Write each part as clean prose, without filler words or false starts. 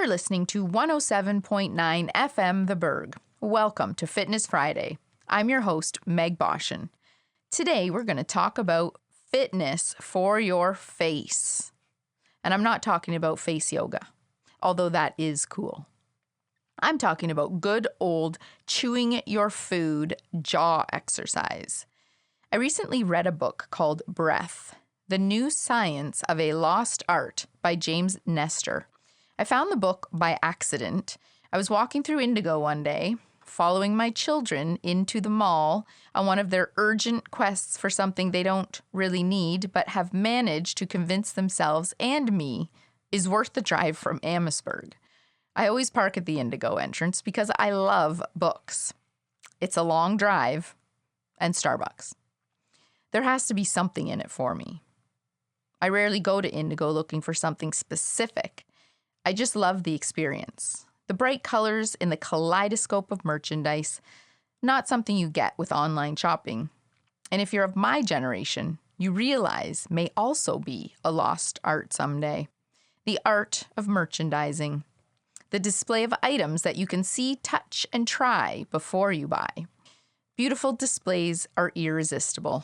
You're listening to 107.9 FM The Berg. Welcome to Fitness Friday. I'm your host, Meg Boschin. Today, we're going to talk about fitness for your face. And I'm not talking about face yoga, although that is cool. I'm talking about good old chewing your food jaw exercise. I recently read a book called Breath, The New Science of a Lost Art by James Nestor. I found the book by accident. I was walking through Indigo one day, following my children into the mall on one of their urgent quests for something they don't really need, but have managed to convince themselves and me is worth the drive from Amherstburg. I always park at the Indigo entrance because I love books. It's a long drive and Starbucks. There has to be something in it for me. I rarely go to Indigo looking for something specific. I just love the experience. The bright colors in the kaleidoscope of merchandise, not something you get with online shopping. And if you're of my generation, you realize may also be a lost art someday. The art of merchandising. The display of items that you can see, touch, and try before you buy. Beautiful displays are irresistible.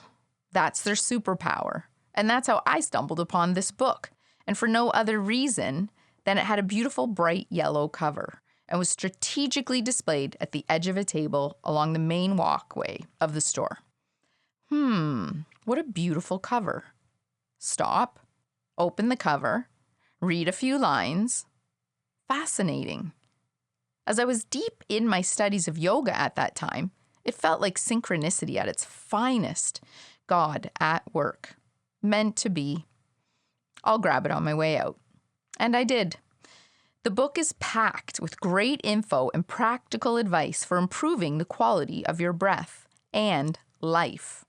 That's their superpower. And that's how I stumbled upon this book. And for no other reason than it had a beautiful bright yellow cover and was strategically displayed at the edge of a table along the main walkway of the store. What a beautiful cover. Stop, open the cover, read a few lines. Fascinating. As I was deep in my studies of yoga at that time, it felt like synchronicity at its finest. God at work. Meant to be. I'll grab it on my way out. And I did. The book is packed with great info and practical advice for improving the quality of your breath and life.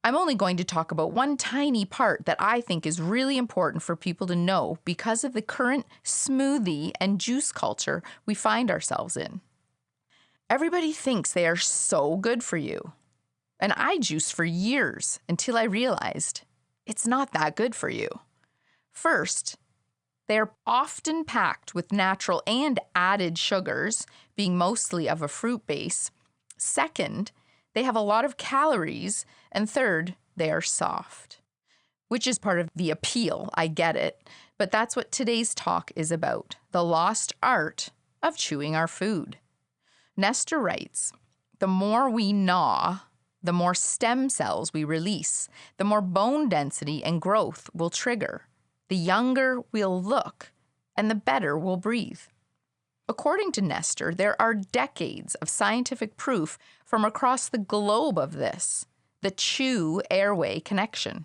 I'm only going to talk about one tiny part that I think is really important for people to know because of the current smoothie and juice culture we find ourselves in. Everybody thinks they are so good for you. And I juiced for years until I realized it's not that good for you. First, they are often packed with natural and added sugars, being mostly of a fruit base. Second, they have a lot of calories. And third, they are soft, which is part of the appeal. I get it. But that's what today's talk is about, the lost art of chewing our food. Nestor writes, the more we gnaw, the more stem cells we release, the more bone density and growth will trigger, the younger we'll look, and the better we'll breathe. According to Nestor, there are decades of scientific proof from across the globe of this, the chew-airway connection.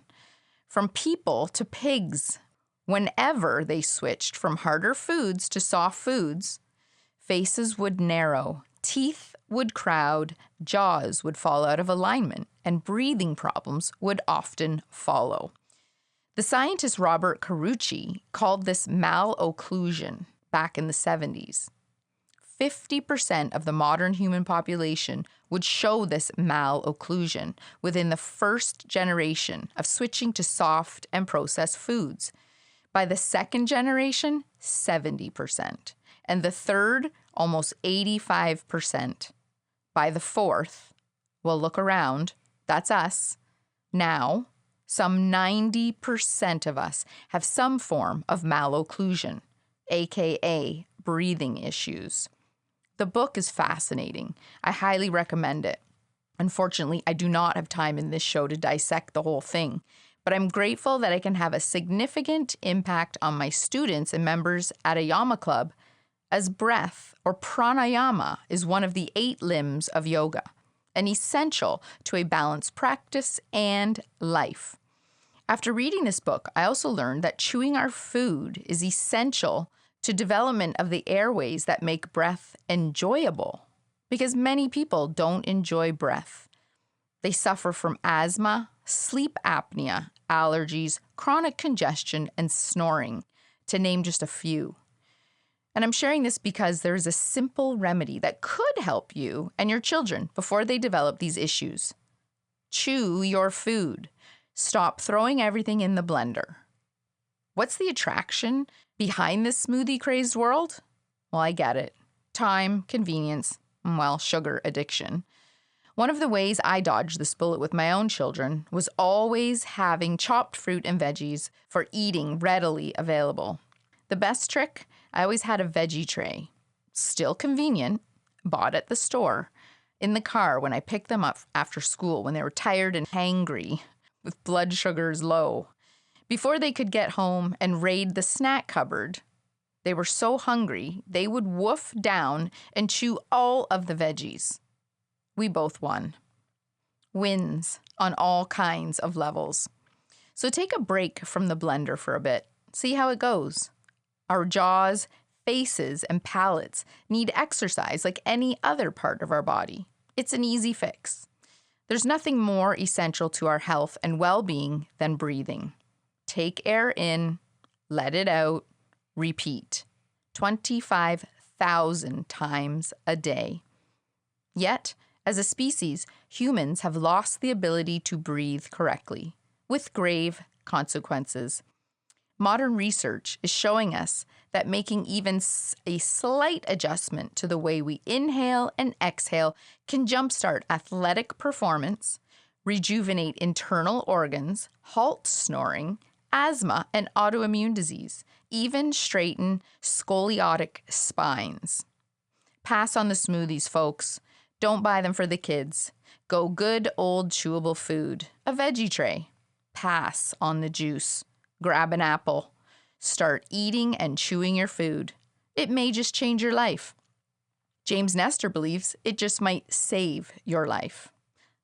From people to pigs, whenever they switched from harder foods to soft foods, faces would narrow, teeth would crowd, jaws would fall out of alignment, and breathing problems would often follow. The scientist Robert Carucci called this malocclusion back in the 70s. 50% of the modern human population would show this malocclusion within the first generation of switching to soft and processed foods. By the second generation, 70%. And the third, almost 85%. By the fourth, well, look around, that's us. Now, some 90% of us have some form of malocclusion, aka breathing issues. The book is fascinating. I highly recommend it. Unfortunately, I do not have time in this show to dissect the whole thing, but I'm grateful that I can have a significant impact on my students and members at a Yama Club, as breath or pranayama is one of the 8 limbs of yoga and essential to a balanced practice and life. After reading this book, I also learned that chewing our food is essential to development of the airways that make breath enjoyable, because many people don't enjoy breath. They suffer from asthma, sleep apnea, allergies, chronic congestion, and snoring, to name just a few. And I'm sharing this because there is a simple remedy that could help you and your children before they develop these issues. Chew your food. Stop throwing everything in the blender. What's the attraction Behind this smoothie-crazed world? Well, I get it. Time, convenience, and, well, sugar addiction. One of the ways I dodged this bullet with my own children was always having chopped fruit and veggies for eating readily available. The best trick? I always had a veggie tray. Still convenient, bought at the store, in the car when I picked them up after school when they were tired and hangry, with blood sugars low. Before they could get home and raid the snack cupboard, they were so hungry they would wolf down and chew all of the veggies. We both won. Wins on all kinds of levels. So take a break from the blender for a bit. See how it goes. Our jaws, faces, and palates need exercise like any other part of our body. It's an easy fix. There's nothing more essential to our health and well-being than breathing. Take air in, let it out, repeat. 25,000 times a day. Yet, as a species, humans have lost the ability to breathe correctly, with grave consequences. Modern research is showing us that making even a slight adjustment to the way we inhale and exhale can jumpstart athletic performance, rejuvenate internal organs, halt snoring, asthma, and autoimmune disease, even straighten scoliotic spines. Pass on the smoothies, folks. Don't buy them for the kids. Go good old chewable food, a veggie tray. Pass on the juice. Grab an apple. Start eating and chewing your food. It may just change your life. James Nestor believes it just might save your life.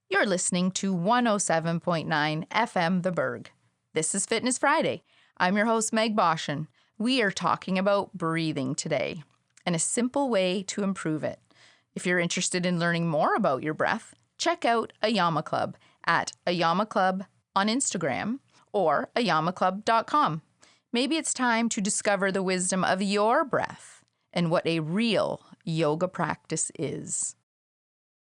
You're listening to 107.9 FM The Berg. This is Fitness Friday. I'm your host, Meg Boschin. We are talking about breathing today and a simple way to improve it. If you're interested in learning more about your breath, check out Ayama Club at Ayama Club on Instagram or ayamaclub.com. Maybe it's time to discover the wisdom of your breath and what a real yoga practice is.